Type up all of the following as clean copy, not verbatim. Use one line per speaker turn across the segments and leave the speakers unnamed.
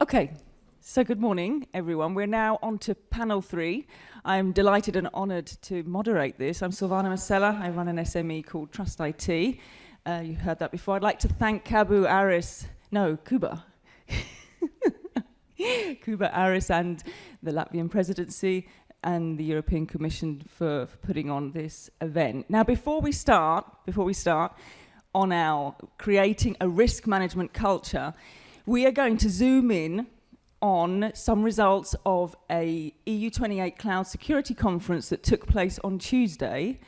Okay, so good morning, everyone. We're now on to panel 3. I'm delighted and honoured to moderate this. I'm Silvana Masella. I run an SME called Trust IT. You heard that before. I'd like to thank Kuba Aris and the Latvian Presidency and the European Commission for putting on this event. Now, before we start on our creating a risk management culture, we are going to zoom in on some results of a EU28 Cloud Security Conference that took place on Tuesday,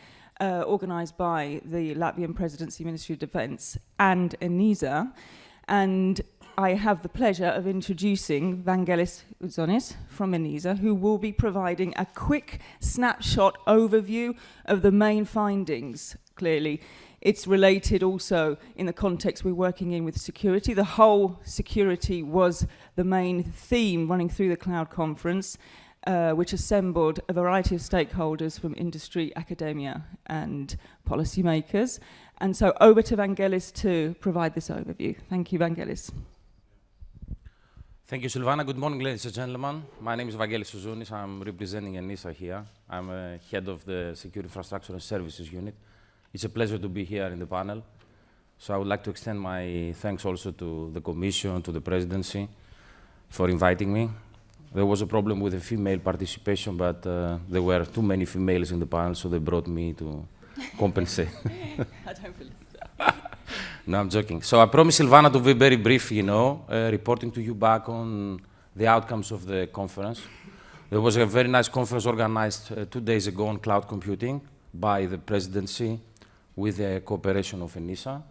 organised by the Latvian Presidency, Ministry of Defence and ENISA. And I have the pleasure of introducing Vangelis Uzonis from ENISA, who will be providing a quick snapshot overview of the main findings, clearly. It's related also in the context we're working in with security. The whole security was the main theme running through the Cloud Conference, which assembled a variety of stakeholders from industry, academia, and policymakers. And so over to Vangelis to provide this overview. Thank you, Vangelis.
Thank you, Silvana. Good morning, ladies and gentlemen. My name is Vangelis Uzonis. I'm representing ENISA here. I'm head of the Security Infrastructure and Services Unit. It's a pleasure to be here in the panel. So I would like to extend my thanks also to the Commission, to the Presidency, for inviting me. There was a problem with the female participation, but there were too many females in the panel, so they brought me to compensate.
I don't believe that.
No, I'm joking. So I promised Silvana to be very brief, reporting to you back on the outcomes of the conference. There was a very nice conference organized 2 days ago on cloud computing by the Presidency with the cooperation of ENISA.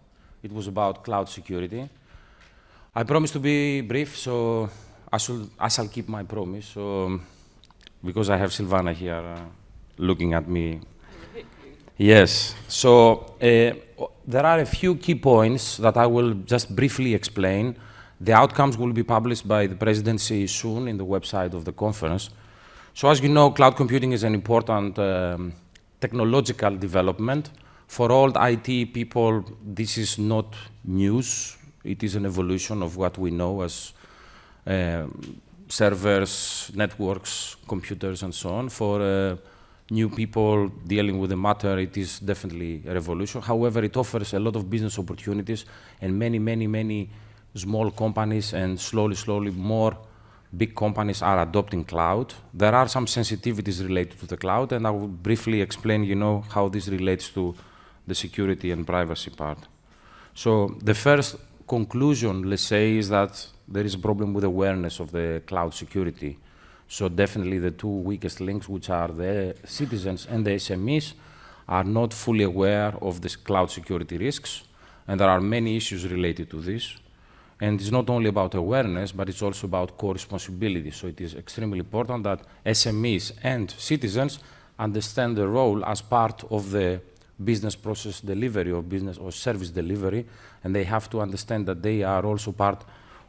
It was about cloud security. I promised to be brief, so I shall keep my promise. So, because I have Silvana here looking at me. Yes. So there are a few key points that I will just briefly explain. The outcomes will be published by the Presidency soon in the website of the conference. So as you know, cloud computing is an important technological development. For all IT people, this is not news. It is an evolution of what we know as servers, networks, computers, and so on. For new people dealing with the matter, it is definitely a revolution. However, it offers a lot of business opportunities, and many small companies and slowly more big companies are adopting cloud. There are some sensitivities related to the cloud, and I will briefly explain, how this relates to the security and privacy part. So the first conclusion, let's say, is that there is a problem with awareness of the cloud security. So definitely the two weakest links, which are the citizens and the SMEs, are not fully aware of the cloud security risks, and there are many issues related to this. And it's not only about awareness, but it's also about co-responsibility. So it is extremely important that SMEs and citizens understand the role as part of the business process delivery or business or service delivery, and they have to understand that they are also part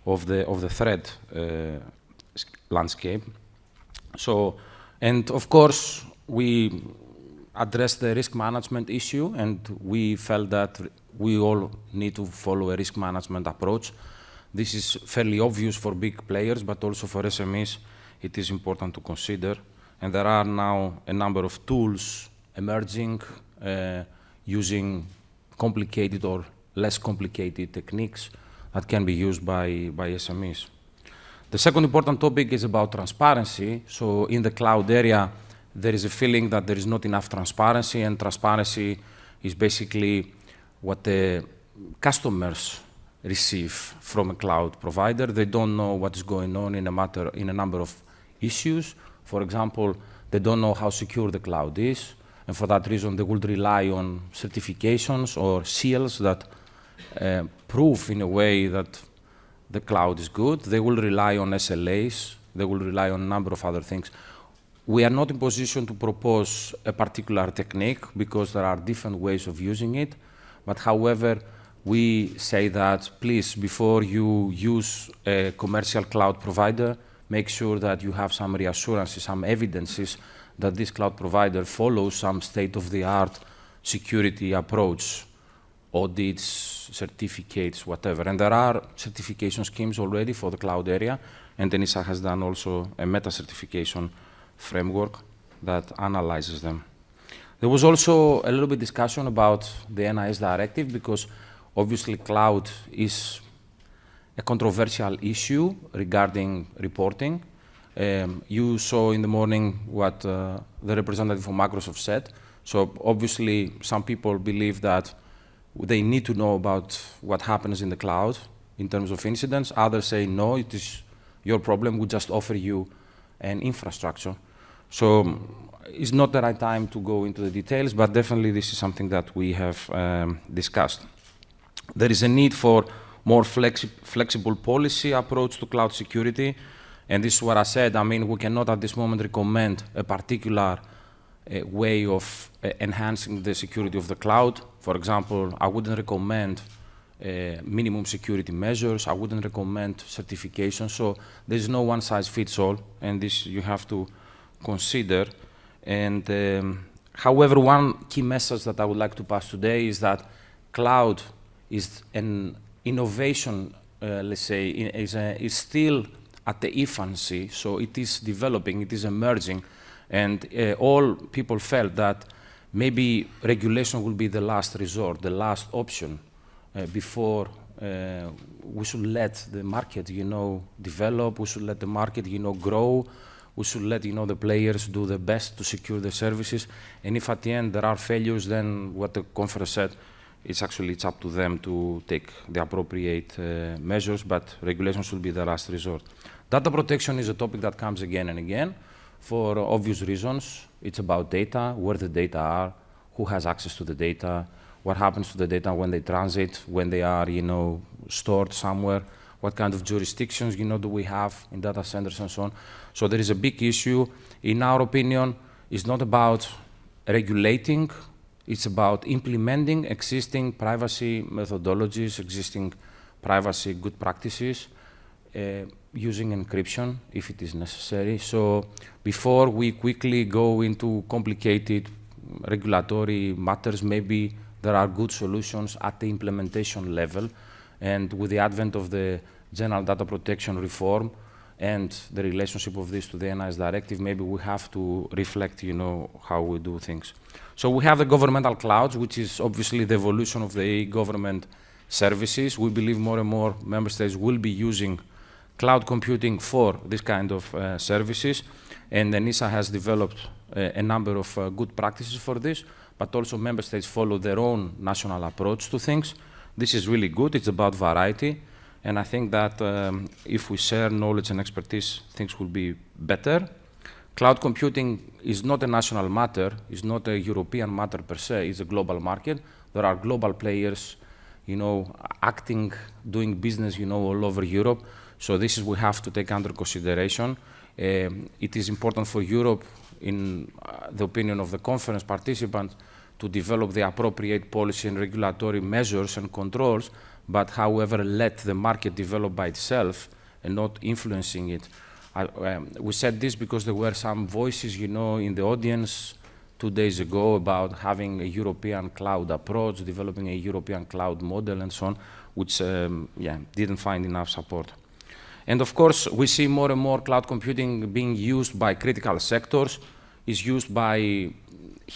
of the threat landscape. So, and of course, we addressed the risk management issue, and we felt that we all need to follow a risk management approach. This is fairly obvious for big players, but also for SMEs, it is important to consider. And there are now a number of tools emerging using complicated or less complicated techniques that can be used by SMEs. The second important topic is about transparency. So in the cloud area, there is a feeling that there is not enough transparency, and transparency is basically what the customers receive from a cloud provider. They don't know what is going on in a number of issues. For example, they don't know how secure the cloud is, and for that reason, they would rely on certifications or seals that prove in a way that the cloud is good. They will rely on SLAs. They will rely on a number of other things. We are not in position to propose a particular technique because there are different ways of using it. But however, we say that please, before you use a commercial cloud provider, make sure that you have some reassurances, some evidences that this cloud provider follows some state-of-the-art security approach audits, certificates, whatever. And there are certification schemes already for the cloud area, and ENISA has done also a meta-certification framework that analyzes them. There was also a little bit discussion about the NIS directive, because obviously cloud is a controversial issue regarding reporting. You saw in the morning what the representative from Microsoft said. So obviously some people believe that they need to know about what happens in the cloud in terms of incidents. Others say, no, it is your problem, we just offer you an infrastructure. So it's not the right time to go into the details, but definitely this is something that we have discussed. There is a need for more flexible policy approach to cloud security. And this is what I said. I mean, we cannot at this moment recommend a particular way of enhancing the security of the cloud. For example, I wouldn't recommend minimum security measures. I wouldn't recommend certification. So there's no one size fits all, and this you have to consider. And however, one key message that I would like to pass today is that cloud is an innovation, let's say, is still at the infancy, so it is developing, it is emerging, and all people felt that maybe regulation will be the last resort, the last option before we should let the market, develop, we should let the market, grow, we should let, the players do the best to secure the services, and if at the end there are failures, then what the conference said, it's up to them to take the appropriate measures, but regulation should be the last resort. Data protection is a topic that comes again and again for obvious reasons. It's about data, where the data are, who has access to the data, what happens to the data when they transit, when they are, stored somewhere, what kind of jurisdictions, do we have in data centers and so on. So there is a big issue. In our opinion, it's not about regulating, it's about implementing existing privacy methodologies, existing privacy good practices, using encryption if it is necessary. So before we quickly go into complicated regulatory matters, maybe there are good solutions at the implementation level. And with the advent of the General Data Protection Reform and the relationship of this to the NIS directive, maybe we have to reflect, how we do things. So we have the governmental clouds, which is obviously the evolution of the e-government services. We believe more and more member states will be using cloud computing for this kind of services. And ENISA has developed a number of good practices for this, but also member states follow their own national approach to things. This is really good. It's about variety. And I think that if we share knowledge and expertise, things will be better. Cloud computing is not a national matter, it's not a European matter per se, it's a global market. There are global players, acting, doing business, all over Europe. So this is we have to take under consideration. It is important for Europe, in the opinion of the conference participants, to develop the appropriate policy and regulatory measures and controls, but however, let the market develop by itself and not influencing it. We said this because there were some voices, in the audience 2 days ago about having a European cloud approach, developing a European cloud model and so on, which didn't find enough support. And of course, we see more and more cloud computing being used by critical sectors. It's used by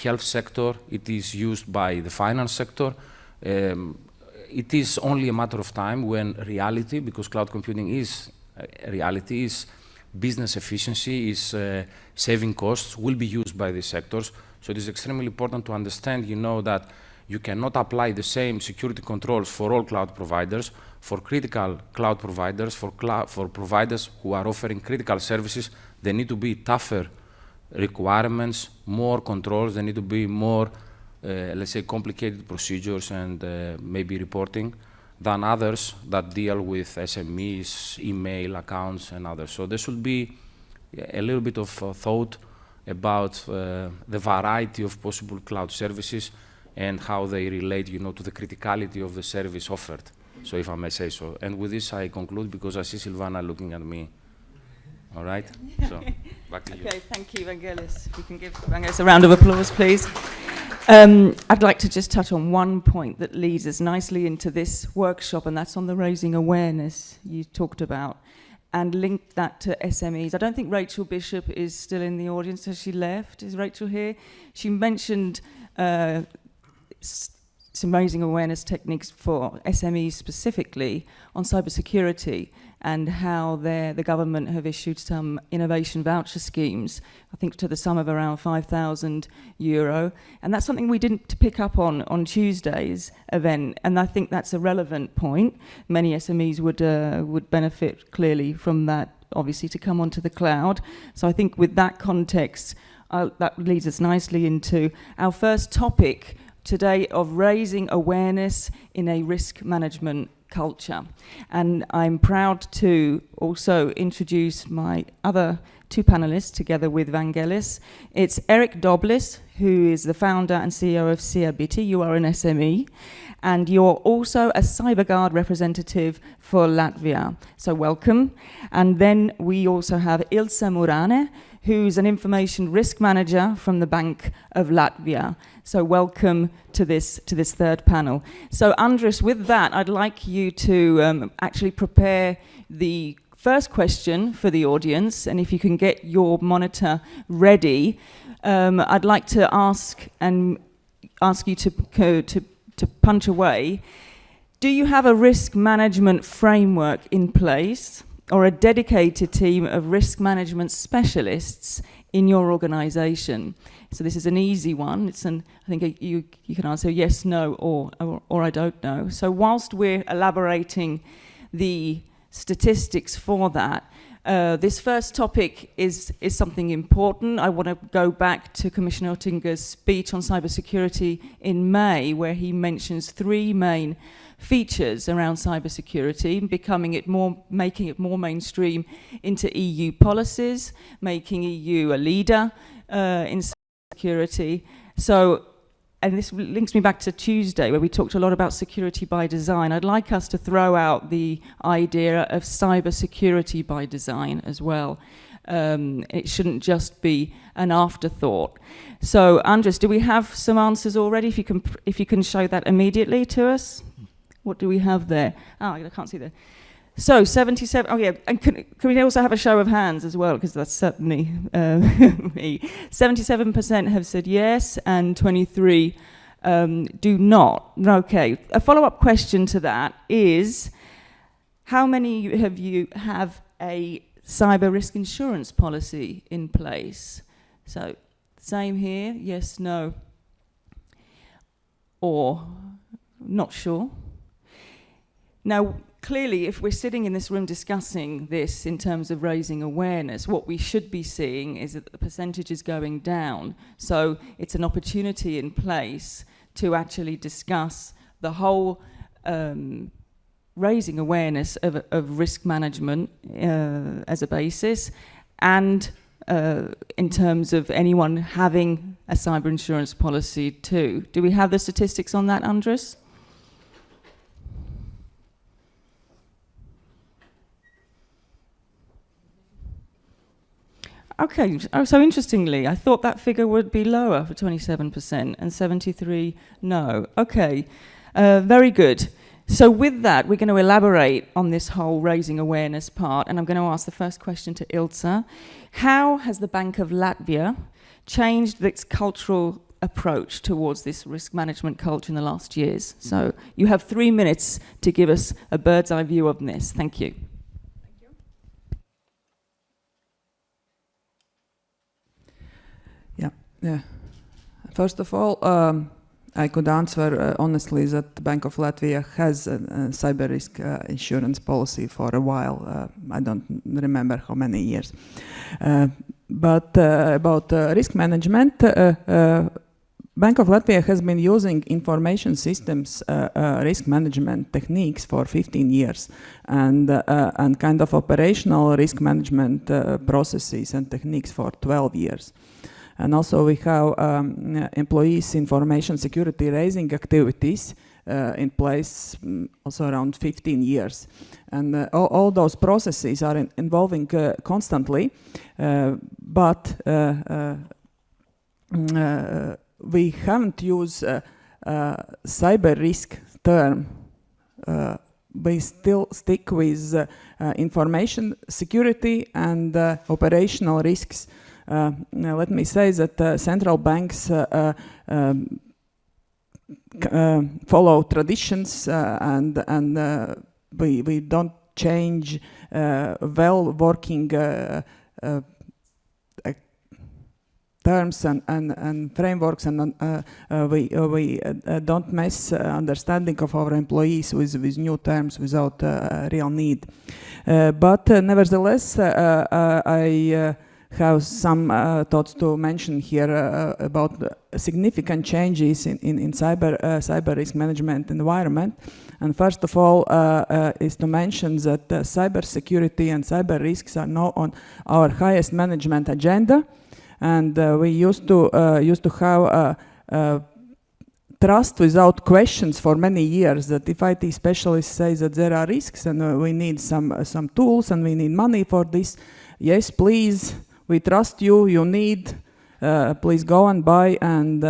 health sector, it is used by the finance sector. It is only a matter of time when reality, because cloud computing is reality, is business efficiency, is saving costs, will be used by these sectors. So it is extremely important to understand, that you cannot apply the same security controls for all cloud providers, for critical cloud providers, for providers who are offering critical services. There need to be tougher requirements, more controls, there need to be more, let's say, complicated procedures and maybe reporting than others that deal with SMEs, email accounts, and others. So there should be a little bit of thought about the variety of possible cloud services and how they relate, to the criticality of the service offered. So if I may say so. And with this, I conclude because I see Silvana looking at me. All right? So back to you.
Okay, thank you, Vangelis. We can give Vangelis a round of applause, please. I'd like to just touch on one point that leads us nicely into this workshop, and that's on the raising awareness you talked about, and link that to SMEs. I don't think Rachel Bishop is still in the audience. Has she left? Is Rachel here? She mentioned some raising awareness techniques for SMEs specifically on cybersecurity, and how the government have issued some innovation voucher schemes, I think to the sum of around €5,000. And that's something we didn't pick up on Tuesday's event, and I think that's a relevant point. Many SMEs would benefit clearly from that, obviously, to come onto the cloud. So I think with that context, that leads us nicely into our first topic today of raising awareness in a risk management culture. And I'm proud to also introduce my other two panelists together with Vangelis. It's Eric Doblis, who is the founder and CEO of Ciabiti. You are an SME, and you're also a CyberGuard representative for Latvia. So welcome. And then we also have Ilse Murane, who's an information risk manager from the Bank of Latvia. So welcome to this third panel. So Andres, with that, I'd like you to actually prepare the first question for the audience, and if you can get your monitor ready, I'd like to ask you to punch away. Do you have a risk management framework in place, or a dedicated team of risk management specialists in your organization? So this is an easy one. I think you can answer yes, no, or I don't know. So whilst we're elaborating the statistics for that, this first topic is something important. I want to go back to Commissioner Oettinger's speech on cybersecurity in May, where he mentions three main features around cybersecurity, making it more mainstream into EU policies, making EU a leader in cybersecurity. So, and this links me back to Tuesday, where we talked a lot about security by design. I'd like us to throw out the idea of cybersecurity by design as well. It shouldn't just be an afterthought. So, Andres, do we have some answers already? If you can show that immediately to us. What do we have there? Oh, I can't see there. So 77, oh yeah, and can we also have a show of hands as well, because that's certainly me. 77% have said yes, and 23 do not. Okay, a follow-up question to that is, how many of you have a cyber risk insurance policy in place? So, same here, yes, no, or not sure. Now, clearly, if we're sitting in this room discussing this in terms of raising awareness, what we should be seeing is that the percentage is going down. So it's an opportunity in place to actually discuss the whole raising awareness of risk management as a basis, and in terms of anyone having a cyber insurance policy too. Do we have the statistics on that, Andres? Okay, so interestingly, I thought that figure would be lower for 27% and 73 no. Okay, very good. So with that, we're going to elaborate on this whole raising awareness part, and I'm going to ask the first question to Ilse. How has the Bank of Latvia changed its cultural approach towards this risk management culture in the last years? So you have 3 minutes to give us a bird's eye view of this. Thank you.
Yeah. First of all, I could answer honestly that the Bank of Latvia has a cyber risk insurance policy for a while. I don't remember how many years. But about risk management, Bank of Latvia has been using information systems risk management techniques for 15 years, and kind of operational risk management processes and techniques for 12 years. And also we have employees' information security raising activities in place also around 15 years. And all those processes are involving constantly, but we haven't used cyber risk term. We still stick with information security and operational risks. Now let me say that central banks follow traditions and we don't change well working terms and frameworks, and we don't mess understanding of our employees with new terms without real need. But nevertheless, I have some thoughts to mention here about significant changes in cyber risk management environment. And first of all, is to mention that cyber security and cyber risks are now on our highest management agenda. And we used to have trust without questions for many years that if IT specialists say that there are risks and we need some tools and we need money for this, yes, please, we trust you, you need, please go and buy and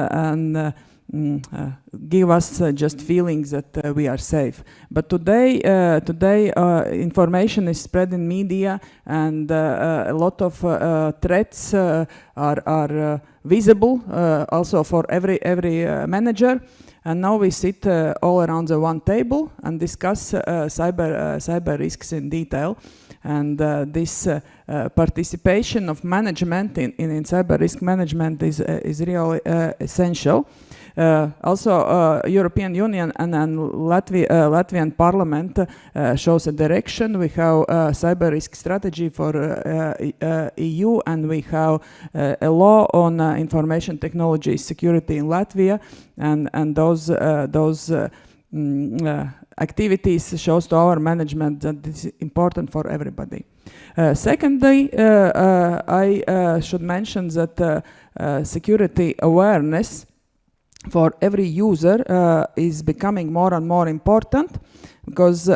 give us just feelings that we are safe. But today information is spread in media, and a lot of threats are visible also for every manager. And now we sit all around the one table and discuss cyber risks in detail. And this participation of management in cyber risk management is really essential. Also, European Union and Latvian Parliament shows a direction. We have a cyber risk strategy for EU, and we have a law on information technology security in Latvia, and those activities shows to our management that this is important for everybody. Secondly, I should mention that security awareness for every user is becoming more and more important, because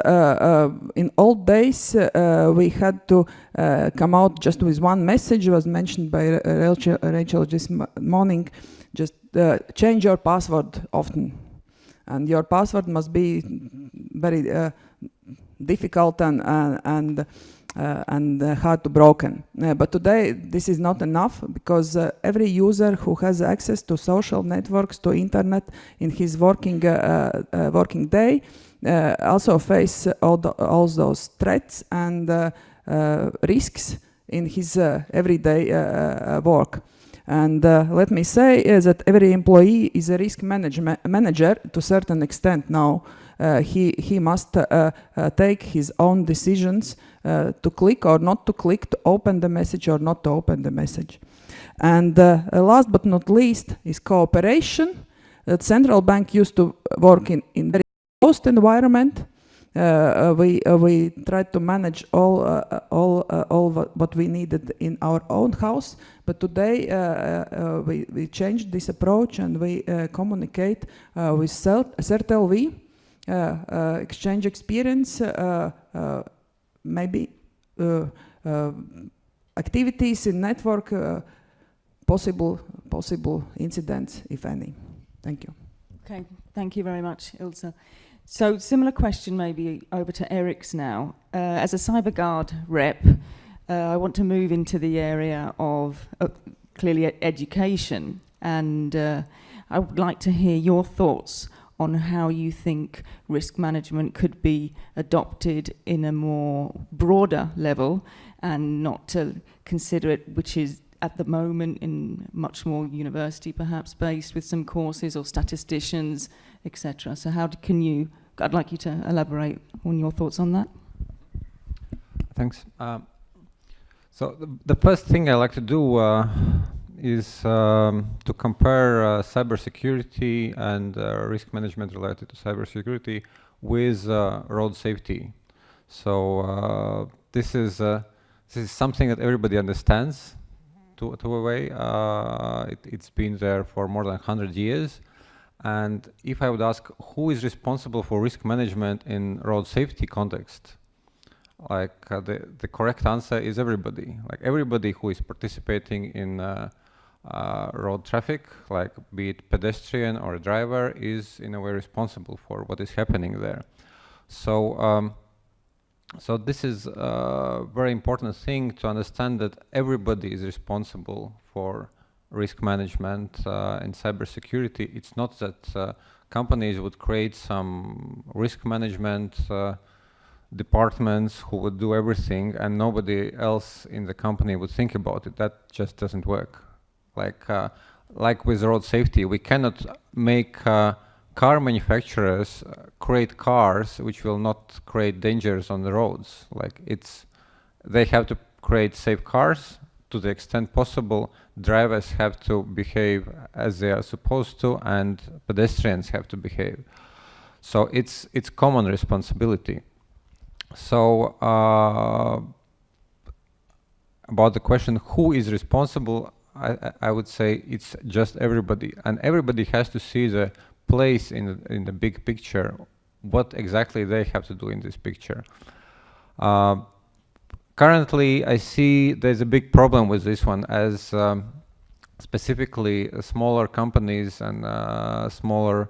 in old days we had to come out just with one message. Was mentioned by Rachel this morning. Just change your password often, and your password must be very difficult and hard to broken. But today this is not enough, because every user who has access to social networks, to internet in his working day also face all those threats and risks in his everyday work. And let me say that every employee is a risk manager to a certain extent now. He must take his own decisions to click or not to click, to open the message or not to open the message. And last but not least is cooperation. The central bank used to work in very closed environment. We tried to manage all what we needed in our own house, but today we changed this approach and we communicate with CERTLV, exchange experience, maybe activities in network, possible incidents, if any. Thank you.
Okay, thank you very much, Ilse. So similar question maybe over to Eric's now. As a CyberGuard rep, I want to move into the area of clearly education, and I would like to hear your thoughts on how you think risk management could be adopted in a more broader level, and not to consider it, which is at the moment in much more university perhaps based with some courses or statisticians, etc. So how can you, I'd like you to elaborate on your thoughts on that.
Thanks. So the first thing I like to do is to compare cybersecurity and risk management related to cybersecurity with road safety. So this is something that everybody understands to a way. It's been there for more than 100 years. And if I would ask who is responsible for risk management in road safety context, the correct answer is everybody. Like everybody who is participating in road traffic, like be it pedestrian or a driver, is in a way responsible for what is happening there. So, so this is a very important thing to understand, that everybody is responsible for risk management in cybersecurity. It's not that companies would create some risk management departments who would do everything and nobody else in the company would think about it. That just doesn't work. Like with road safety, we cannot make car manufacturers create cars which will not create dangers on the roads. They have to create safe cars to the extent possible. Drivers have to behave as they are supposed to, and pedestrians have to behave. So it's common responsibility. So about the question who is responsible, I would say it's just everybody, and everybody has to see the place in the big picture, what exactly they have to do in this picture. Currently, I see there's a big problem with this one, as specifically smaller companies and smaller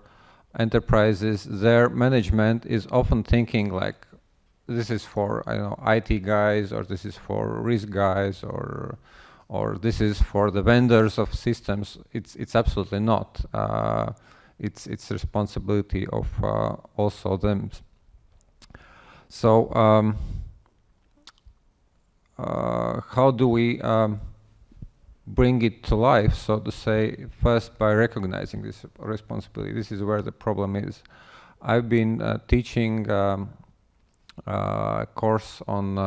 enterprises, their management is often thinking like, this is for, I don't know, IT guys, or this is for risk guys, or this is for the vendors of systems. It's absolutely not. It's responsibility of also them. So how do we bring it to life, so to say? First, by recognizing this responsibility. This is where the problem is. I've been teaching a course on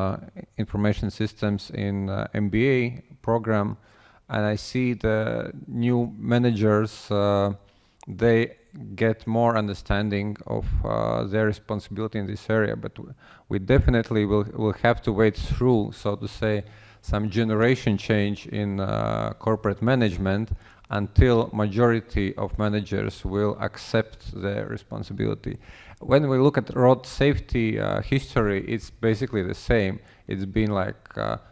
information systems in MBA program, and I see the new managers, they get more understanding of their responsibility in this area, but we definitely will have to wait through, so to say, some generation change in corporate management until majority of managers will accept their responsibility. When we look at road safety history, it's basically the same. It's been like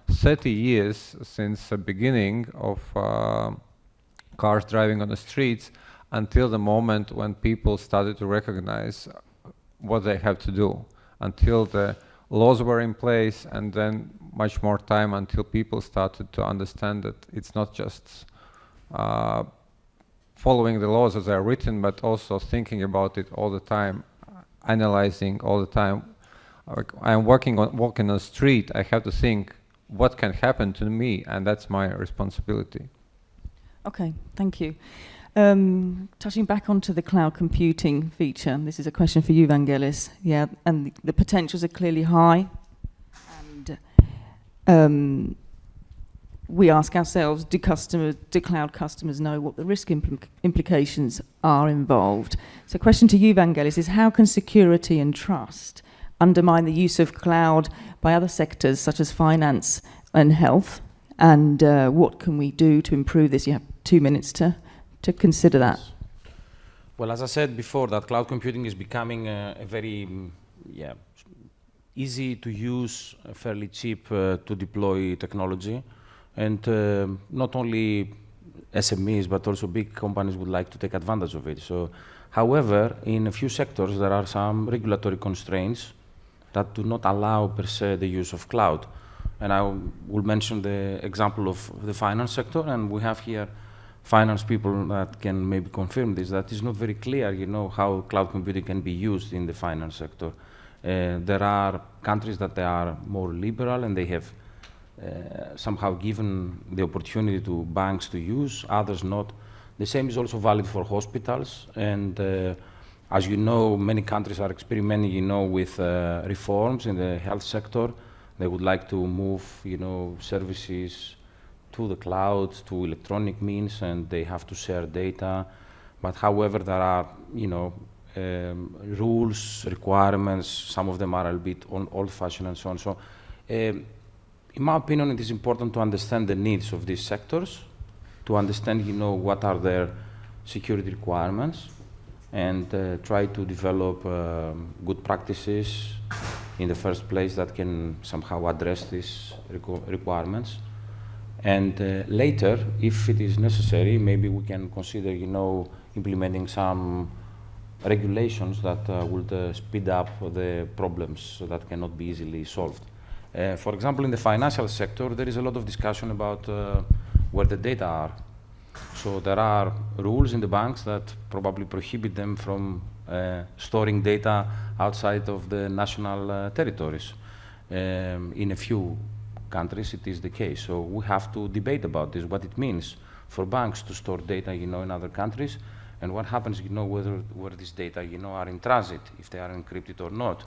30 years since the beginning of cars driving on the streets until the moment when people started to recognize what they have to do, until the laws were in place, and then much more time until people started to understand that it's not just following the laws as they are written, but also thinking about it all the time, analyzing all the time. I'm walking on the street, I have to think what can happen to me, and that's my responsibility.
Okay, thank you. Touching back onto the cloud computing feature, this is a question for you, Vangelis. Yeah, and the potentials are clearly high, and we ask ourselves, do cloud customers know what the risk implications are involved? So question to you, Vangelis, is how can security and trust undermine the use of cloud by other sectors such as finance and health? And what can we do to improve this? You have 2 minutes to consider that.
Well, as I said before, that cloud computing is becoming a very easy to use, fairly cheap to deploy technology. And not only SMEs, but also big companies would like to take advantage of it. So, however, in a few sectors, there are some regulatory constraints that do not allow, per se, the use of cloud. And I will mention the example of the finance sector, and we have here finance people that can maybe confirm this, that is not very clear, how cloud computing can be used in the finance sector. There are countries that they are more liberal, and they have somehow given the opportunity to banks to use, others not. The same is also valid for hospitals, and as you know, many countries are experimenting, with reforms in the health sector. They would like to move, services to the cloud, to electronic means, and they have to share data. But however, there are, rules, requirements. Some of them are a bit old-fashioned and so on. So, in my opinion, it is important to understand the needs of these sectors, to understand, what are their security requirements, and try to develop good practices in the first place that can somehow address these requirements. And later, if it is necessary, maybe we can consider, implementing some regulations that would speed up the problems that cannot be easily solved. For example, in the financial sector, there is a lot of discussion about where the data are. So there are rules in the banks that probably prohibit them from storing data outside of the national territories. In a few countries, it is the case. So we have to debate about this, what it means for banks to store data, in other countries, and what happens, where these data, are in transit, if they are encrypted or not.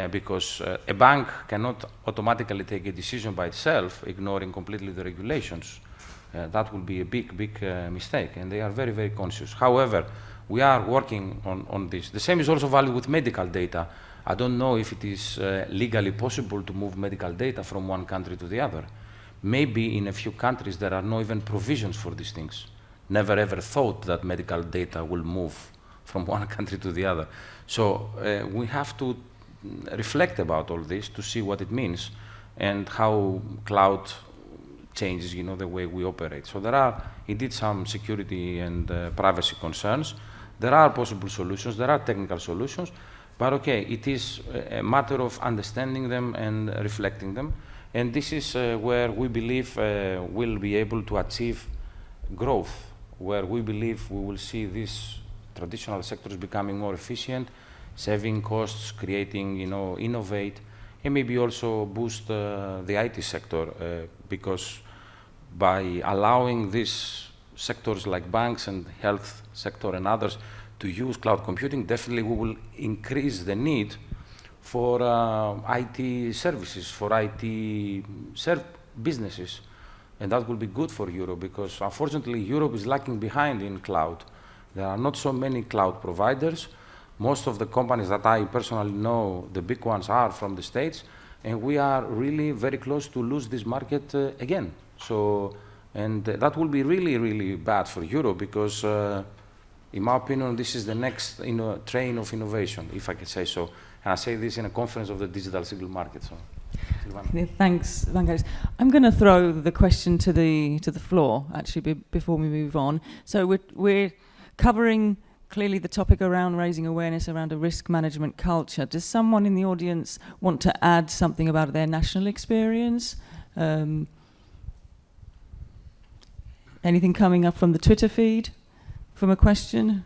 Because a bank cannot automatically take a decision by itself, ignoring completely the regulations. That will be a big mistake, and they are very, very conscious. However, we are working on this. The same is also valid with medical data. I don't know if it is legally possible to move medical data from one country to the other. Maybe in a few countries there are no even provisions for these things. Never ever thought that medical data will move from one country to the other. So we have to reflect about all this to see what it means and how cloud changes, the way we operate. So there are indeed some security and privacy concerns. There are possible solutions, there are technical solutions, but okay, it is a matter of understanding them and reflecting them. And this is where we believe we'll be able to achieve growth, where we believe we will see these traditional sectors becoming more efficient, saving costs, creating, innovate, and maybe also boost the IT sector, because by allowing these sectors like banks and health sector and others to use cloud computing, definitely we will increase the need for IT services, for IT businesses. And that will be good for Europe, because unfortunately Europe is lagging behind in cloud. There are not so many cloud providers. Most of the companies that I personally know, the big ones, are from the States, and we are really very close to lose this market again. So, and that will be really, really bad for Europe, because in my opinion, this is the next train of innovation, if I can say so. And I say this in a conference of the digital single market. So,
yeah, thanks, Vangelis. I'm going to throw the question to the floor, actually, before we move on. So we're covering clearly the topic around raising awareness around a risk management culture. Does someone in the audience want to add something about their national experience? Anything coming up from the Twitter feed, from a question?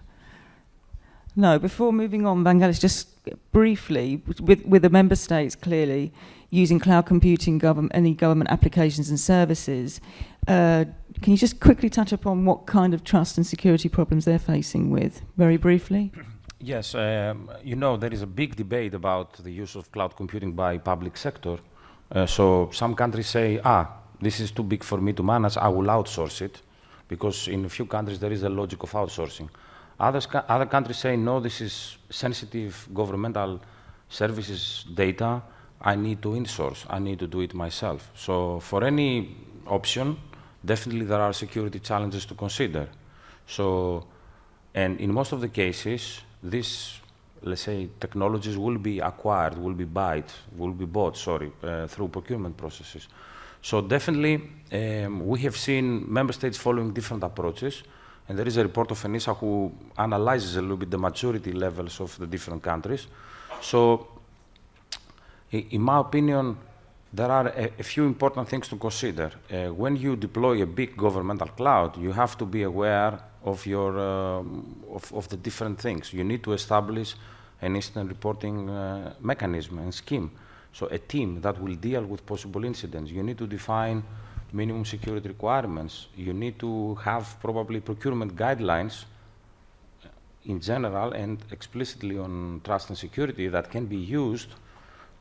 No, before moving on, Vangelis, just briefly, with the member states clearly using cloud computing, any government applications and services, can you just quickly touch upon what kind of trust and security problems they're facing with, very briefly?
Yes, there is a big debate about the use of cloud computing by public sector. So some countries say, this is too big for me to manage, I will outsource it, because in a few countries there is a logic of outsourcing. Other countries say, no, this is sensitive governmental services data, I need to insource, I need to do it myself. So for any option, definitely there are security challenges to consider. So, and in most of the cases, these, let's say, technologies will be acquired, will be bought, through procurement processes. So definitely, we have seen member states following different approaches, and there is a report of ENISA who analyzes a little bit the maturity levels of the different countries. So, in my opinion, there are a few important things to consider. When you deploy a big governmental cloud, you have to be aware of your of the different things. You need to establish an instant reporting mechanism and scheme. So a team that will deal with possible incidents. You need to define minimum security requirements. You need to have probably procurement guidelines in general and explicitly on trust and security that can be used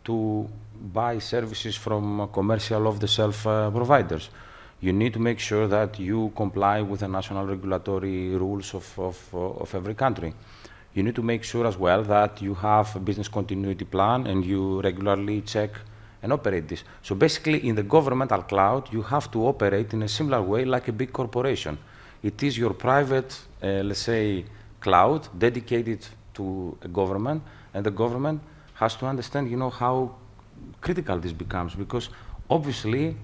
to buy services from commercial off-the-shelf providers. You need to make sure that you comply with the national regulatory rules of every country. You need to make sure as well that you have a business continuity plan and you regularly check and operate this. So basically, in the governmental cloud, you have to operate in a similar way like a big corporation. It is your private, let's say, cloud dedicated to a government, and the government has to understand, how critical this becomes, because obviously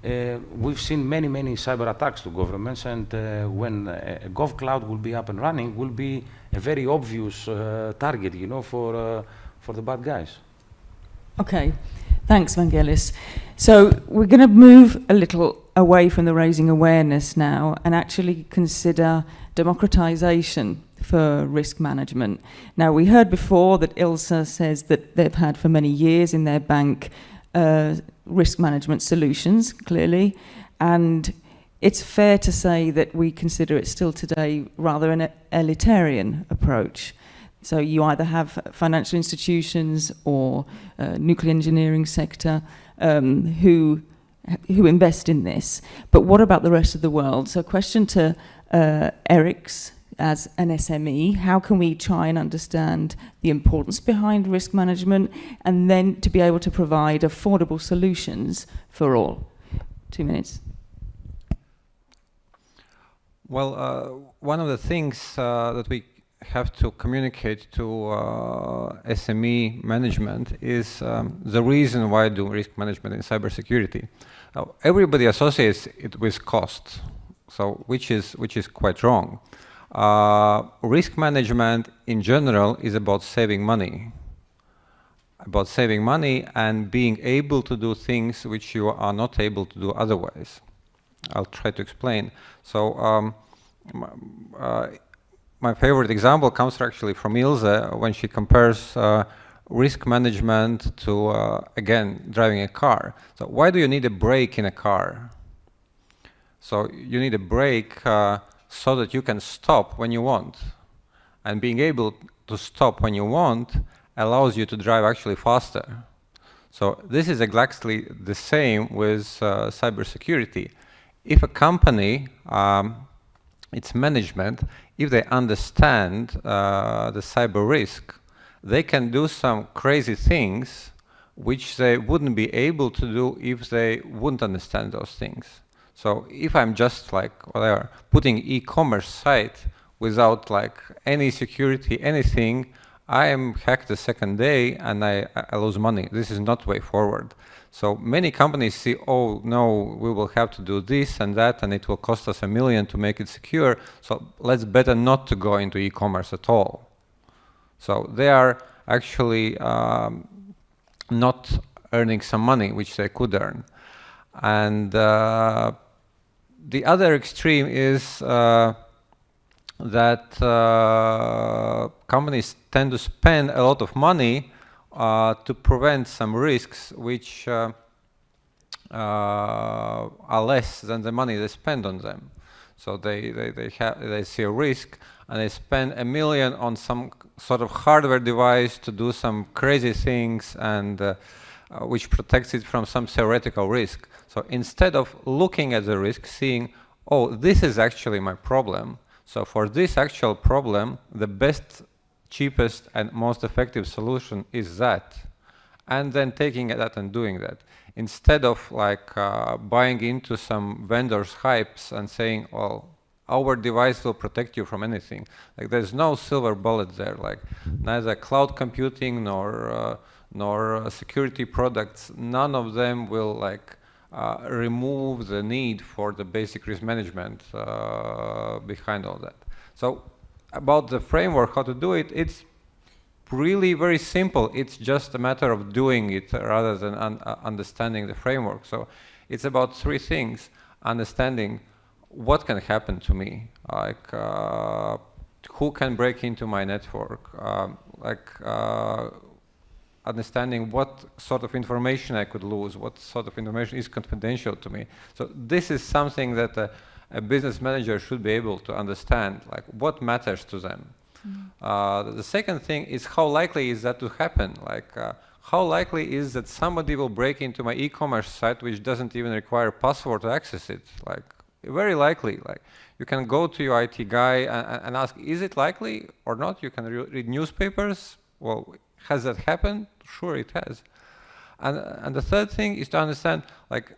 we've seen many cyber attacks to governments, and when GovCloud will be up and running, will be a very obvious target, you know, for the bad guys.
Okay, thanks, Vangelis. So we're going to move a little away from the raising awareness now and actually consider democratization for risk management. Now, we heard before that Ilse says that they've had for many years in their bank risk management solutions, clearly, and it's fair to say that we consider it still today rather an elitarian approach. So you either have financial institutions or nuclear engineering sector who invest in this. But what about the rest of the world? So question to Eriks as an SME, how can we try and understand the importance behind risk management and then to be able to provide affordable solutions for all? 2 minutes.
Well, one of the things that we have to communicate to SME management is the reason why do risk management in cybersecurity. Everybody associates it with cost, so which is quite wrong. Risk management in general is about saving money. And being able to do things which you are not able to do otherwise. I'll try to explain. So my favorite example comes actually from Ilse when she compares risk management to, again, driving a car. So why do you need a brake in a car? So you need a brake so that you can stop when you want. And being able to stop when you want allows you to drive actually faster. So this is exactly the same with cybersecurity. If a company, its management, if they understand the cyber risk, they can do some crazy things which they wouldn't be able to do if they wouldn't understand those things. So if I'm just like whatever, putting e-commerce site without like any security, anything, I am hacked the second day and I lose money. This is not way forward. So many companies see, oh no, we will have to do this and that, and it will cost us $1 million to make it secure. So let's better not to go into e-commerce at all. So they are actually not earning some money which they could earn. And the other extreme is that companies tend to spend a lot of money to prevent some risks which are less than the money they spend on them. So they see a risk and they spend $1 million on some sort of hardware device to do some crazy things and which protects it from some theoretical risk. So instead of looking at the risk, seeing, oh, this is actually my problem. So for this actual problem, the best, cheapest and most effective solution is that. And then taking that and doing that. Instead of like buying into some vendors' hypes and saying, well, our device will protect you from anything. Like there's no silver bullet there, like neither cloud computing nor security products, none of them will like remove the need for the basic risk management behind all that. So about the framework, how to do it, it's really very simple. It's just a matter of doing it rather than understanding the framework. So it's about 3 things: understanding what can happen to me, like who can break into my network, understanding what sort of information I could lose, what sort of information is confidential to me. So this is something that a business manager should be able to understand, like what matters to them. The second thing is how likely is that to happen? Like how likely is that somebody will break into my e-commerce site which doesn't even require a password to access it? Like very likely. Like you can go to your IT guy and ask, is it likely or not? You can read newspapers. Well, has that happened? Sure, it has. And the third thing is to understand, like,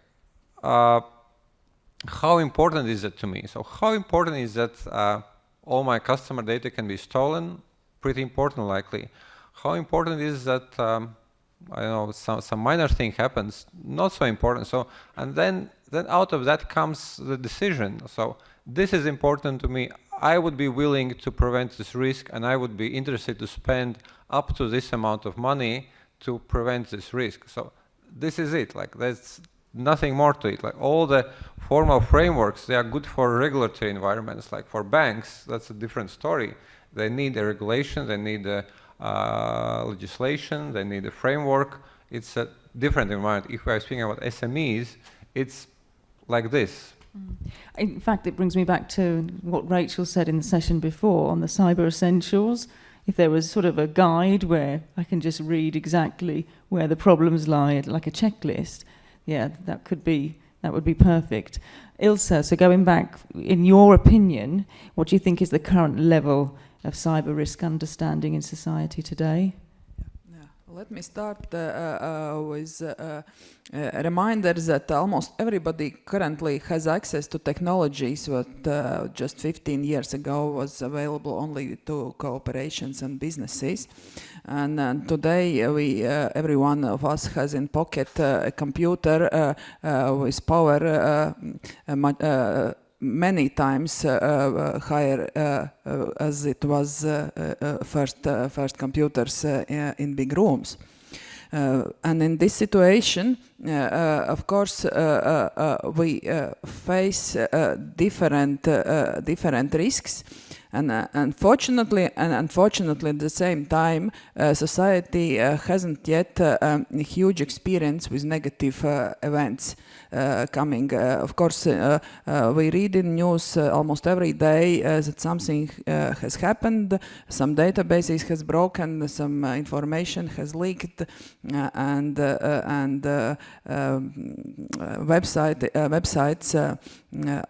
how important is it to me? So how important is that all my customer data can be stolen? Pretty important, likely. How important is that I don't know, some minor thing happens, not so important. So, and then out of that comes the decision. So this is important to me. I would be willing to prevent this risk, and I would be interested to spend up to this amount of money to prevent this risk. So this is it. Like, there's nothing more to it. Like, all the formal frameworks, they are good for regulatory environments. Like for banks, that's a different story. They need a regulation, they need a legislation, they need a framework. It's a different environment. If we are speaking about SMEs, it's like this.
In fact, it brings me back to what Rachel said in the session before on the cyber essentials. If there was sort of a guide where I can just read exactly where the problems lie, like a checklist, yeah, that would be perfect. Ilse, so going back, in your opinion, what do you think is the current level of cyber risk understanding in society today?
Let me start with a reminder that almost everybody currently has access to technologies that just 15 years ago was available only to corporations and businesses. And today, every one of us has in pocket a computer with power many times higher as it was first computers in big rooms. And in this situation, of course, we face different risks. And unfortunately, at the same time, society hasn't yet a huge experience with negative events coming. Of course, we read in news almost every day that something has happened, some databases has broken, some information has leaked, and websites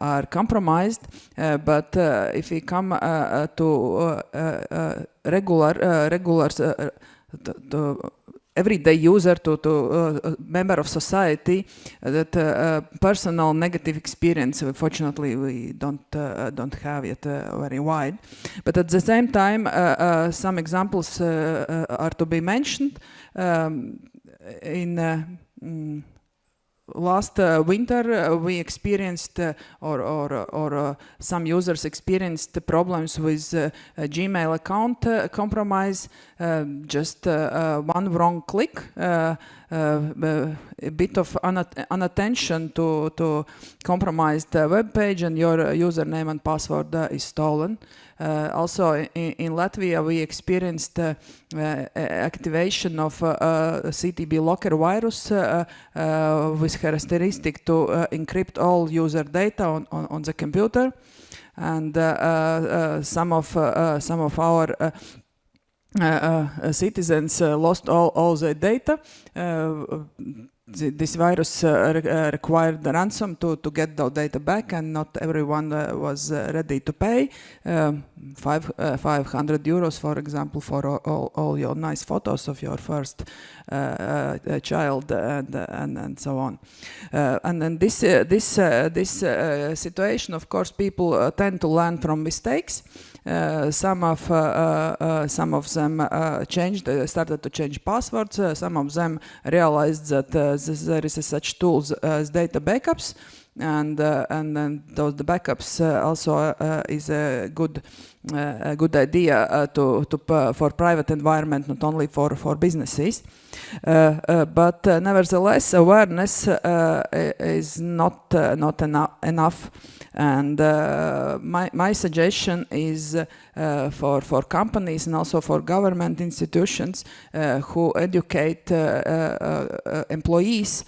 are compromised. But if we come to everyday user, to member of society, that personal negative experience, unfortunately, we don't have yet very wide. But at the same time, some examples are to be mentioned. In last winter, we experienced, or some users experienced problems with Gmail account compromise. Just one wrong click, a bit of inattention to compromised web page, and your username and password is stolen. Also in Latvia, we experienced activation of CTB locker virus with characteristic to encrypt all user data on the computer, and some of our citizens lost all the data. This virus required the ransom to get the data back, and not everyone was ready to pay. 500 euros, for example, for all your nice photos of your first child, and so on. And then this situation, of course, people tend to learn from mistakes. Some of them started to change passwords. Some of them realized that there is such tools as data backups, and then the backups also is a good idea for private environment, not only for businesses. But nevertheless, awareness is not enough. And my suggestion is for companies and also for government institutions who educate employees,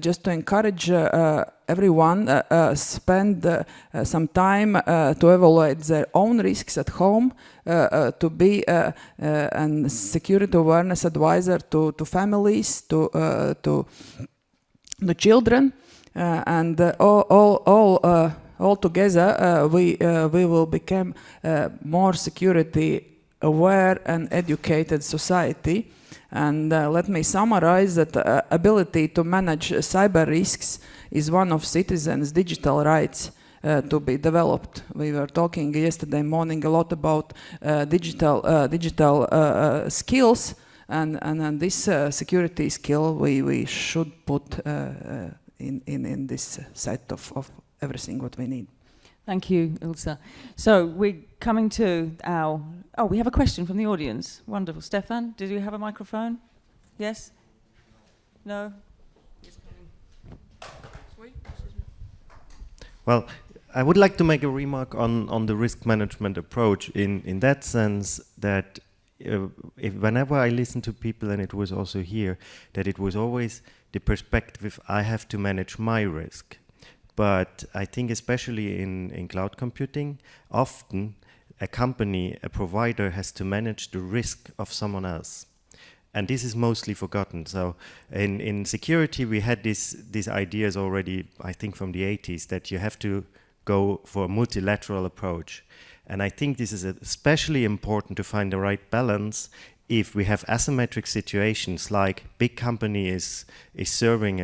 just to encourage everyone spend some time to evaluate their own risks at home, to be a security awareness advisor to families, to the children, and all together we will become more security aware and educated society. And let me summarize that ability to manage cyber risks is one of citizens' digital rights to be developed. We were talking yesterday morning a lot about digital skills, And this security skill we should put in this set of everything what we need.
Thank you, Ilse. So we're coming to our... Oh, we have a question from the audience. Wonderful. Stefan, did you have a microphone? Yes? No?
Well, I would like to make a remark on the risk management approach in that sense that whenever I listen to people, and it was also here, that it was always the perspective, I have to manage my risk. But I think especially in cloud computing, often a company, a provider has to manage the risk of someone else. And this is mostly forgotten. So in security, we had these ideas already, I think from the 80s, that you have to go for a multilateral approach. And I think this is especially important to find the right balance if we have asymmetric situations, like big company is giving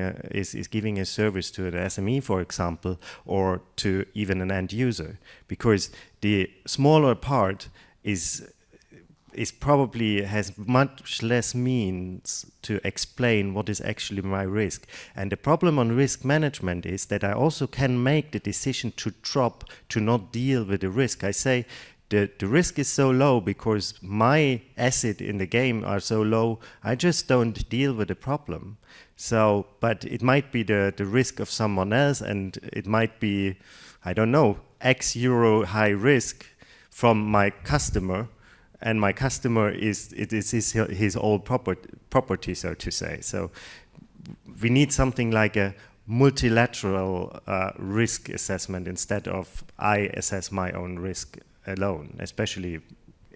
a service to an SME, for example, or to even an end user, because the smaller part is probably has much less means to explain what is actually my risk. And the problem on risk management is that I also can make the decision to drop, to not deal with the risk. I say the risk is so low because my assets in the game are so low, I just don't deal with the problem. So, but it might be the risk of someone else, and it might be, I don't know, X euro high risk from my customer, and my customer is his old property, so to say. So we need something like a multilateral risk assessment instead of I assess my own risk alone, especially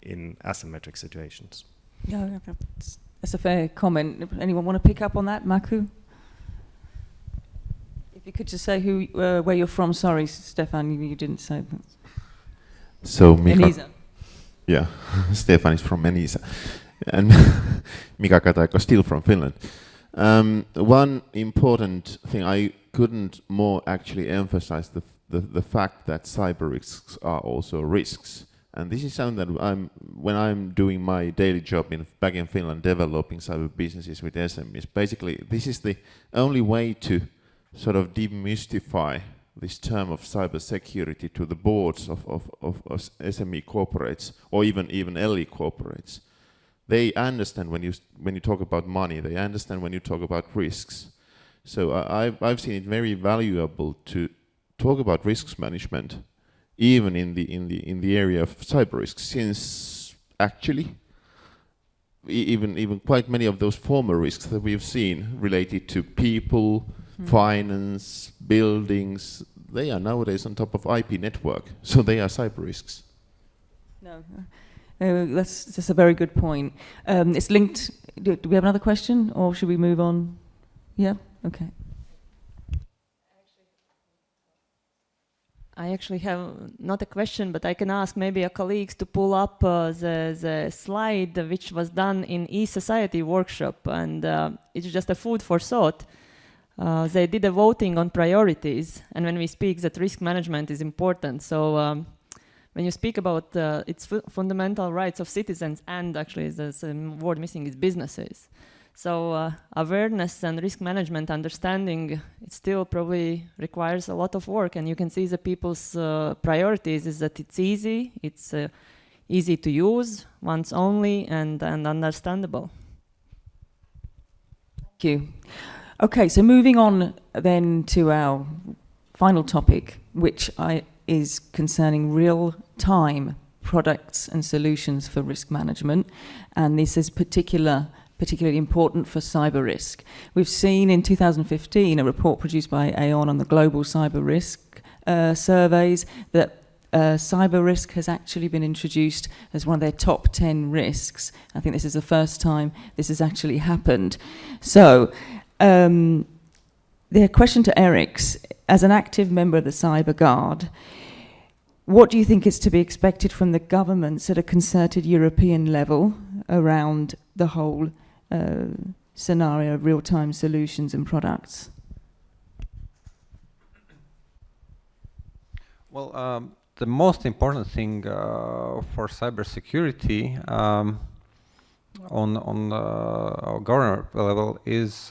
in asymmetric situations.
Yeah, that's a fair comment. Anyone want to pick up on that, Maku? If you could just say where you're from. Sorry, Stefan, you didn't say that.
So
Enisa.
Yeah, Stefan is from Enisa, and Mika Kataiko still from Finland. One important thing, I couldn't more actually emphasize the fact that cyber risks are also risks. And this is something that when I'm doing my daily job back in Finland, developing cyber businesses with SMEs, basically this is the only way to sort of demystify this term of cybersecurity to the boards of SME corporates or even LE corporates. They understand when you talk about money. They understand when you talk about risks. So I've seen it very valuable to talk about risks management, even in the area of cyber risks, since actually even quite many of those former risks that we've seen related to people, finance, buildings, they are nowadays on top of IP network, so they are cyber risks.
No, that's a very good point. It's linked. Do we have another question, or should we move on? Yeah. Okay.
I actually have not a question, but I can ask maybe a colleagues to pull up the slide which was done in e-society workshop, and it's just a food for thought. They did a voting on priorities, and when we speak that risk management is important, so when you speak about its fundamental rights of citizens, and actually the word missing is businesses. So awareness and risk management understanding, it still probably requires a lot of work, and you can see the people's priorities is that it's easy to use, once only, and understandable.
Thank you. Okay, so moving on then to our final topic, which is concerning real-time products and solutions for risk management, and this is particularly important for cyber risk. We've seen in 2015 a report produced by Aon on the global cyber risk surveys that cyber risk has actually been introduced as one of their top 10 risks. I think this is the first time this has actually happened. So the question to Eriks, as an active member of the Cyber Guard, what do you think is to be expected from the governments at a concerted European level around the whole scenario of real-time solutions and products?
Well, the most important thing for cybersecurity on our government level is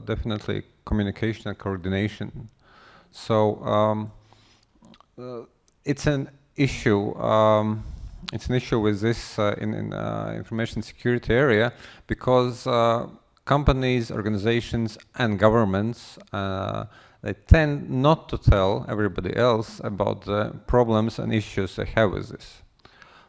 definitely communication and coordination. So it's an issue. It's an issue with this in information security area, because companies, organizations, and governments they tend not to tell everybody else about the problems and issues they have with this.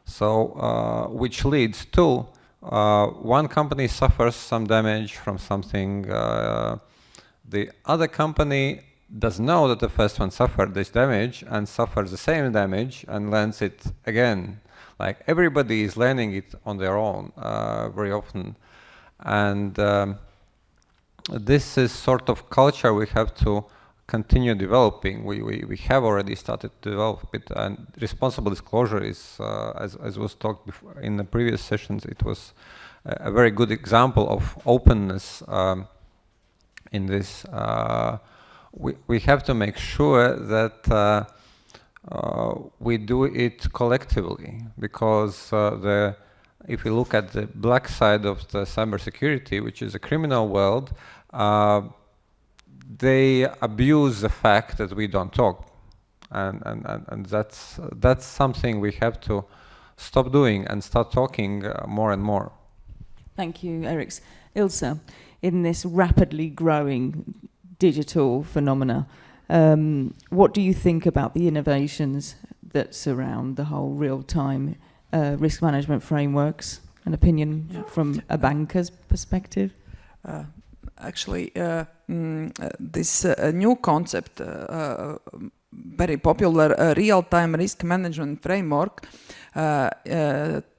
So, which leads to one company suffers some damage from something. The other company does know that the first one suffered this damage and suffers the same damage and learns it again. Like everybody is learning it on their own very often. And this is sort of culture we have to continue developing. We have already started to develop it, and responsible disclosure is, as was talked before in the previous sessions, it was a very good example of openness in this. We have to make sure that we do it collectively, because if we look at the black side of the cybersecurity, which is a criminal world, they abuse the fact that we don't talk, and that's something we have to stop doing and start talking more and more.
Thank you, Eriks. Ilse, in this rapidly growing digital phenomena, what do you think about the innovations that surround the whole real-time risk management frameworks? An opinion from a banker's perspective?
Actually, this new concept, very popular real-time risk management framework,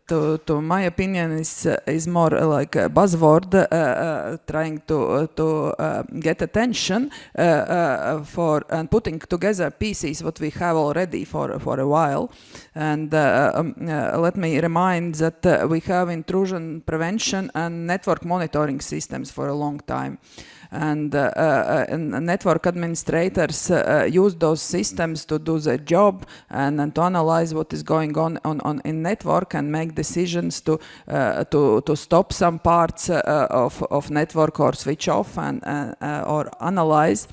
to my opinion, is more like a buzzword trying to get attention for and putting together pieces what we have already for a while. And let me remind that we have intrusion prevention and network monitoring systems for a long time. And network administrators use those systems to do their job and to analyze what is going on in network and make decisions to stop some parts of network or switch off and or analyze.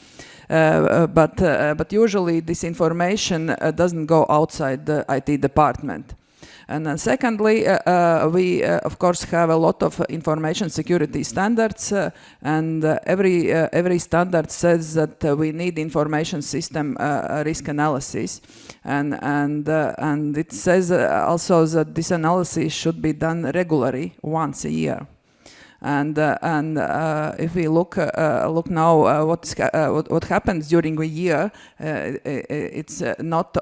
But usually this information doesn't go outside the IT department. And then secondly, we of course have a lot of information security standards, and every standard says that we need information system risk analysis, and it says also that this analysis should be done regularly, once a year. And if we look now what happens during a year, it's not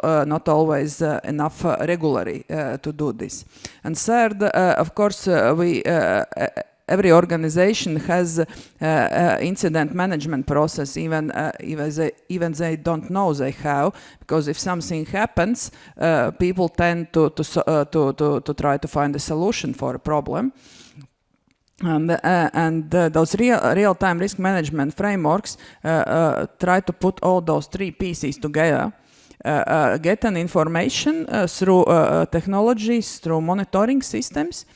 always enough regularly to do this. And third, of course, every organization has incident management process, even they don't know they have, because if something happens, people tend to try to find a solution for a problem. And those real-time risk management frameworks try to put all those three pieces together, get an information through technologies, through monitoring systems,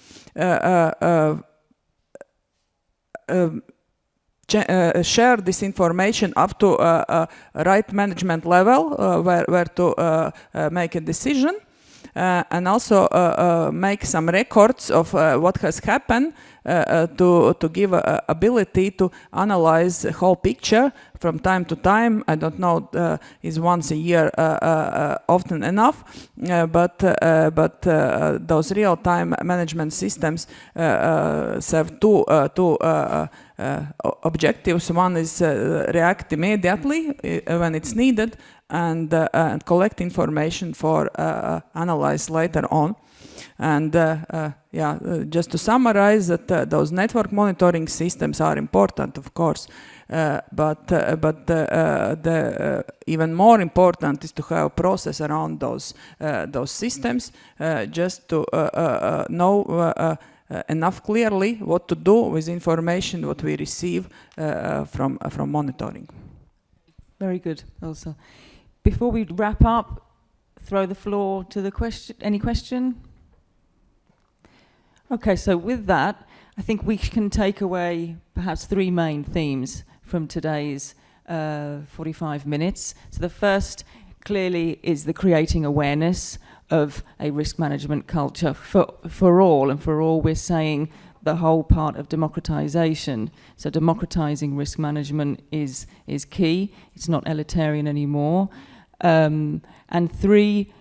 share this information up to right management level where to make a decision, and also make some records of what has happened, to give ability to analyze the whole picture from time to time. I don't know, is once a year often enough, but those real-time management systems serve two objectives. One is react immediately when it's needed, and collect information for analyze later on. And just to summarize, that those network monitoring systems are important, of course, but the even more important is to have a process around those systems, just to know enough clearly what to do with information what we receive from monitoring.
Very good, Elsa. Before we wrap up, throw the floor to the question. Any question? Okay, so with that, I think we can take away perhaps three main themes from today's 45 minutes. So the first clearly is the creating awareness of a risk management culture for all, and for all we're saying the whole part of democratization. So democratizing risk management is key. It's not elitarian anymore. And three,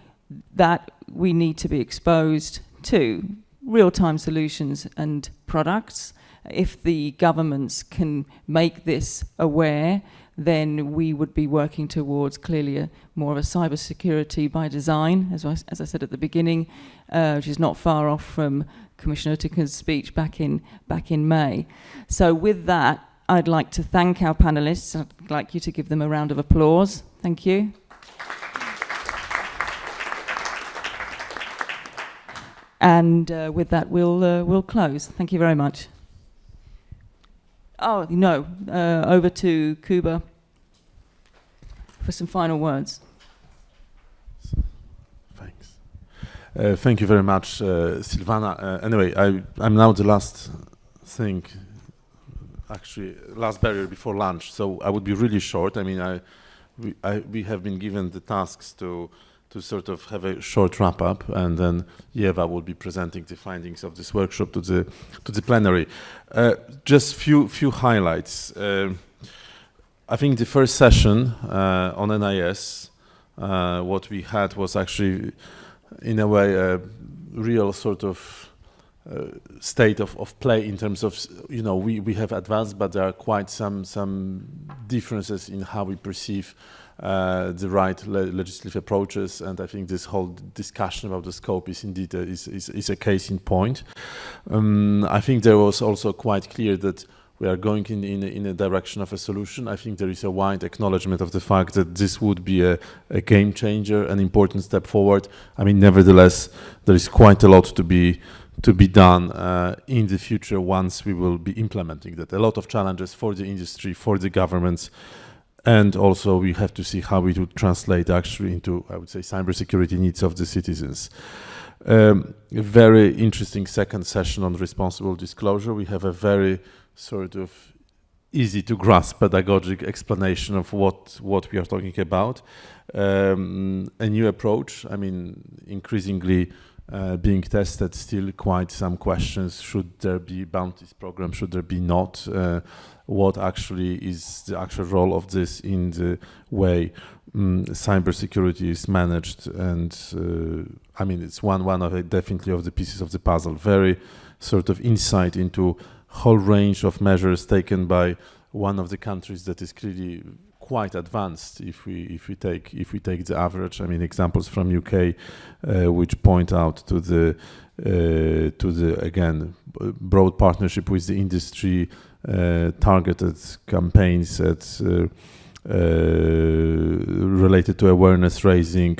that we need to be exposed to real-time solutions and products. If the governments can make this aware, then we would be working towards clearly more of a cybersecurity by design, as I said at the beginning, which is not far off from Commissioner Oettinger's speech back in May. So with that, I'd like to thank our panelists. I'd like you to give them a round of applause. Thank you. And with that, we'll close. Thank you very much. Oh, no, over to Kuba for some final words.
Thanks. Thank you very much, Silvana. Anyway, I'm now the last thing, actually, last barrier before lunch, so I would be really short. I mean, we have been given the tasks to sort of have a short wrap-up, and then Eva will be presenting the findings of this workshop to the plenary. Just few highlights. I think the first session on NIS, what we had was actually, in a way, a real sort of state of play in terms of, we have advanced, but there are quite some differences in how we perceive the right legislative approaches, and I think this whole discussion about the scope is indeed is a case in point. I think there was also quite clear that we are going in a direction of a solution. I think there is a wide acknowledgement of the fact that this would be a game changer, an important step forward. I mean, nevertheless, there is quite a lot to be done in the future once we will be implementing that. A lot of challenges for the industry, for the governments, and also we have to see how we would translate actually into, I would say, cybersecurity needs of the citizens. A very interesting second session on responsible disclosure. We have a very sort of easy to grasp pedagogic explanation of what we are talking about. A new approach, I mean, increasingly being tested, still quite some questions. Should there be bounties program? Should there be not? What actually is the actual role of this in the way cybersecurity is managed? And I mean, it's one of definitely of the pieces of the puzzle. Very sort of insight into whole range of measures taken by one of the countries that is clearly quite advanced if we take the average. I mean, examples from UK which point out to the again broad partnership with the industry, targeted campaigns at related to awareness raising,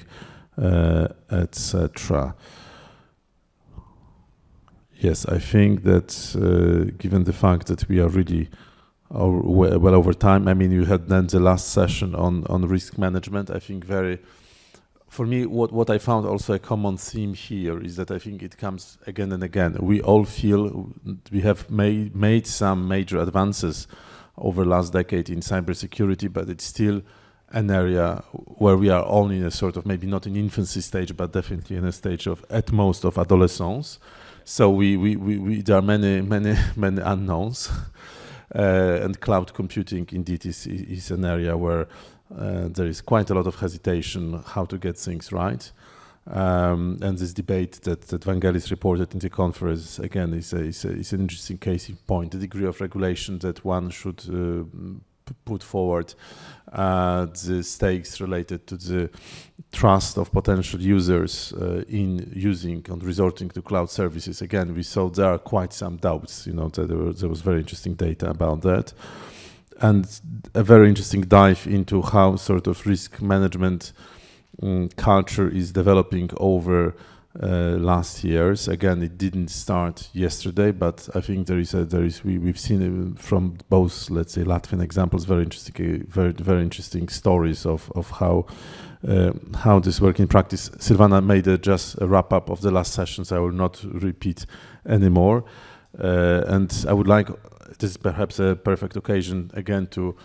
etc. Yes, I think that given the fact that we are really well over time, I mean, you had then the last session on risk management. I think for me, what I found also a common theme here is that I think it comes again and again. We all feel we have made some major advances over last decade in cybersecurity, but it's still an area where we are only in a sort of, maybe not in infancy stage, but definitely in a stage of at most of adolescence. So there are many unknowns. And cloud computing indeed is an area where there is quite a lot of hesitation how to get things right. And this debate that Vangelis reported in the conference, again, is an interesting case in point. The degree of regulation that one should put forward, the stakes related to the trust of potential users in using and resorting to cloud services. Again, we saw there are quite some doubts, that there was very interesting data about that. And a very interesting dive into how sort of risk management culture is developing over last years. Again, it didn't start yesterday, but I think we've seen from both, let's say, Latvian examples, very interesting stories of how this works in practice. Silvana made just a wrap up of the last sessions. I will not repeat anymore. And I would like, this is perhaps a perfect occasion again to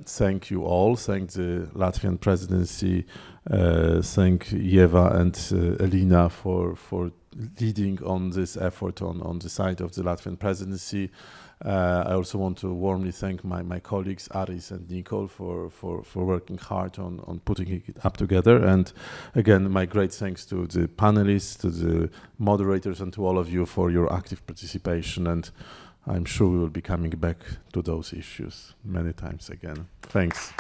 thank you all, thank the Latvian presidency, thank Eva and Elina for leading on this effort on the side of the Latvian presidency. I also want to warmly thank my colleagues Aris and Nicole for working hard on putting it up together. And again, my great thanks to the panelists, to the moderators, and to all of you for your active participation. And I'm sure we will be coming back to those issues many times again. Thanks.